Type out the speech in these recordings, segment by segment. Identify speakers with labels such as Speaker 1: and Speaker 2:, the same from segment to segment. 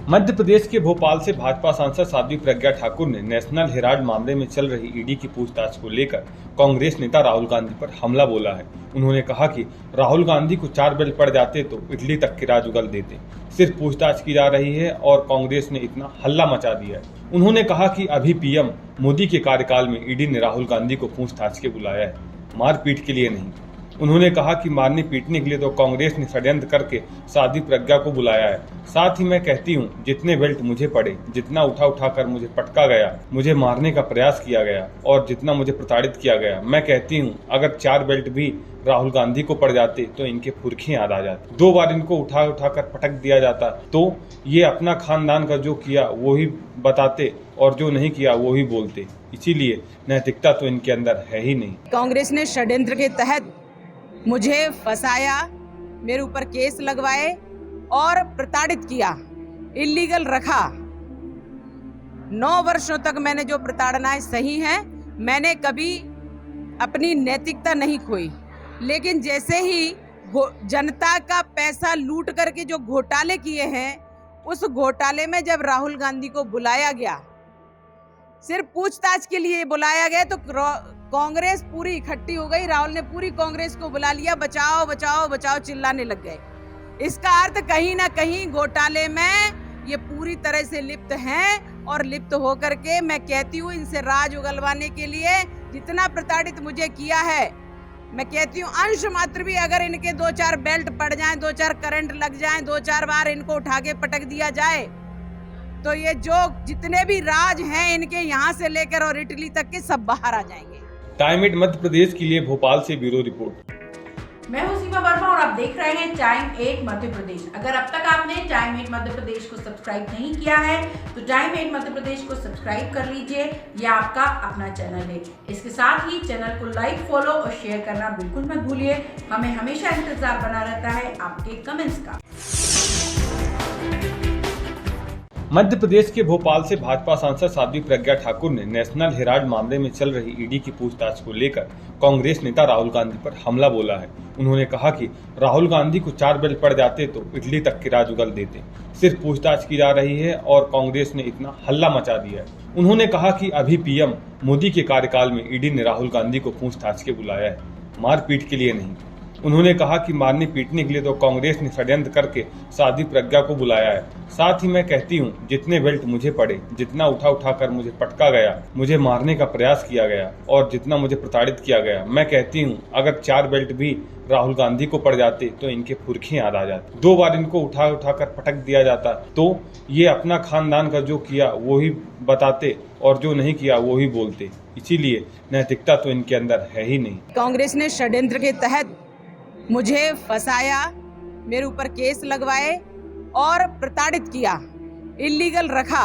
Speaker 1: मध्य प्रदेश के भोपाल से भाजपा सांसद साध्वी प्रज्ञा ठाकुर ने नेशनल हेराल्ड मामले में चल रही ईडी की पूछताछ को लेकर कांग्रेस नेता राहुल गांधी पर हमला बोला है। उन्होंने कहा कि राहुल गांधी को 4 बेल्ट पड़ जाते तो इटली तक की राज उगल देते। सिर्फ पूछताछ की जा रही है और कांग्रेस ने इतना हल्ला मचा दिया है। उन्होंने कहा कि अभी पीएम मोदी के कार्यकाल में ईडी ने राहुल गांधी को पूछताछ के बुलाया है, मारपीट के लिए नहीं। उन्होंने कहा कि मारने पीटने के लिए तो कांग्रेस ने षड्यंत्र करके साध्वी प्रज्ञा को बुलाया है। साथ ही मैं कहती हूँ, जितने बेल्ट मुझे पड़े, जितना उठा कर मुझे पटका गया, मुझे मारने का प्रयास किया गया और जितना मुझे प्रताड़ित किया गया, मैं कहती हूँ अगर 4 बेल्ट भी राहुल गांधी को पड़ जाते तो इनके पुरखे याद आ जाते। 2 बार इनको उठा कर पटक दिया जाता तो ये अपना खानदान का जो किया वो ही बताते और जो नहीं किया वो ही बोलते। इसीलिए नैतिकता तो इनके अंदर है ही नहीं।
Speaker 2: कांग्रेस ने षड्यंत्र के तहत मुझे फंसाया, मेरे ऊपर केस लगवाए और प्रताड़ित किया, इल्लीगल रखा। 9 वर्षों तक मैंने जो प्रताड़नाएं सही हैं, मैंने कभी अपनी नैतिकता नहीं खोई। लेकिन जैसे ही जनता का पैसा लूट करके जो घोटाले किए हैं, उस घोटाले में जब राहुल गांधी को बुलाया गया, सिर्फ पूछताछ के लिए बुलाया गया, तो कांग्रेस पूरी इकट्ठी हो गई। राहुल ने पूरी कांग्रेस को बुला लिया, बचाओ बचाओ बचाओ चिल्लाने लग गए। इसका अर्थ कहीं ना कहीं घोटाले में ये पूरी तरह से लिप्त हैं और लिप्त होकर के मैं कहती हूँ इनसे राज उगलवाने के लिए जितना प्रताड़ित मुझे किया है, मैं कहती हूँ अंश मात्र भी अगर इनके 2-4 बेल्ट पड़ जाएं, 2-4 करंट लग जाएं, 2-4 बार इनको उठा के पटक दिया जाए, तो ये जो जितने भी राज हैं इनके यहाँ से लेकर और इटली तक के सब बाहर आ जाएंगे।
Speaker 1: टाइम 8 मध्य प्रदेश के लिए भोपाल से ब्यूरो रिपोर्ट।
Speaker 3: मैं हूं सीमा वर्मा और आप देख रहे हैं टाइम 8 मध्य प्रदेश। अगर अब तक आपने टाइम 8 मध्य प्रदेश को सब्सक्राइब नहीं किया है तो टाइम 8 मध्य प्रदेश को सब्सक्राइब कर लीजिए, यह आपका अपना चैनल है। इसके साथ ही चैनल को लाइक, फॉलो और शेयर करना बिल्कुल मत भूलिए। हमें हमेशा इंतजार बना रहता है आपके कमेंट्स का।
Speaker 1: मध्य प्रदेश के भोपाल से भाजपा सांसद साध्वी प्रज्ञा ठाकुर ने नेशनल हेराल्ड मामले में चल रही ईडी की पूछताछ को लेकर कांग्रेस नेता राहुल गांधी पर हमला बोला है। उन्होंने कहा कि राहुल गांधी को 4 बेल्ट पड़ जाते तो इटली तक की राज उगल देते। सिर्फ पूछताछ की जा रही है और कांग्रेस ने इतना हल्ला मचा दिया है। उन्होंने कहा कि अभी पीएम मोदी के कार्यकाल में ईडी ने राहुल गांधी को पूछताछ के बुलाया है, मारपीट के लिए नहीं। उन्होंने कहा कि मारने पीटने के लिए तो कांग्रेस ने षड्यंत्र करके साध्वी प्रज्ञा को बुलाया है। साथ ही मैं कहती हूँ जितने बेल्ट मुझे पड़े, जितना उठा कर मुझे पटका गया, मुझे मारने का प्रयास किया गया और जितना मुझे प्रताड़ित किया गया, मैं कहती हूँ अगर 4 बेल्ट भी राहुल गांधी को पड़ जाते तो इनके पुरखे याद आ जाते। 2 बार इनको उठा कर पटक दिया जाता तो ये अपना खानदान का जो किया वो ही बताते और जो नहीं किया वो ही बोलते। इसीलिए नैतिकता तो इनके अंदर है ही नहीं।
Speaker 2: कांग्रेस ने षड्यंत्र के तहत मुझे फंसाया, मेरे ऊपर केस लगवाए और प्रताड़ित किया, इल्लीगल रखा।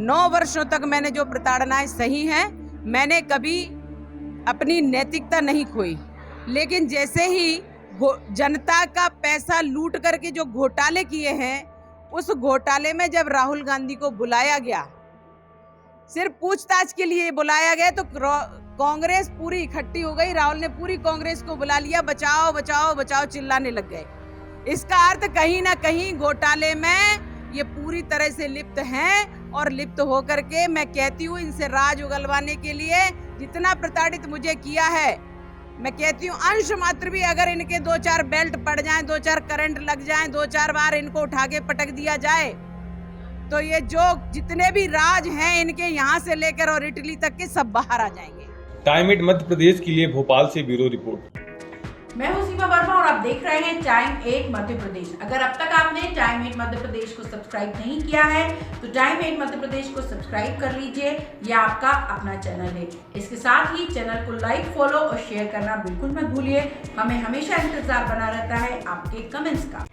Speaker 2: 9 वर्षों तक मैंने जो प्रताड़नाएं सही हैं, मैंने कभी अपनी नैतिकता नहीं खोई। लेकिन जैसे ही जनता का पैसा लूट करके जो घोटाले किए हैं, उस घोटाले में जब राहुल गांधी को बुलाया गया, सिर्फ पूछताछ के लिए बुलाया गया, तो कांग्रेस पूरी इकट्ठी हो गई। राहुल ने पूरी कांग्रेस को बुला लिया, बचाओ बचाओ बचाओ चिल्लाने लग गए। इसका अर्थ कहीं ना कहीं घोटाले में ये पूरी तरह से लिप्त हैं और लिप्त होकर के मैं कहती हूँ इनसे राज उगलवाने के लिए जितना प्रताड़ित मुझे किया है, मैं कहती हूँ अंश मात्र भी अगर इनके 2-4 बेल्ट पड़ जाएं, 2-4 करंट लग जाएं, 2-4 बार इनको उठा के पटक दिया जाए, तो ये जो जितने भी राज हैं इनके यहाँ से लेकर और इटली तक के सब बाहर आ जाएंगे।
Speaker 1: टाइम 8 मध्य प्रदेश के लिए भोपाल से ब्यूरो रिपोर्ट।
Speaker 3: मैं हूं सीमा वर्मा और आप देख रहे हैं टाइम 8 मध्य प्रदेश। अगर अब तक आपने टाइम 8 मध्य प्रदेश को सब्सक्राइब नहीं किया है तो टाइम 8 मध्य प्रदेश को सब्सक्राइब कर लीजिए, यह आपका अपना चैनल है। इसके साथ ही चैनल को लाइक, फॉलो और शेयर करना बिल्कुल मत भूलिए। हमें हमेशा इंतजार बना रहता है आपके कमेंट्स का।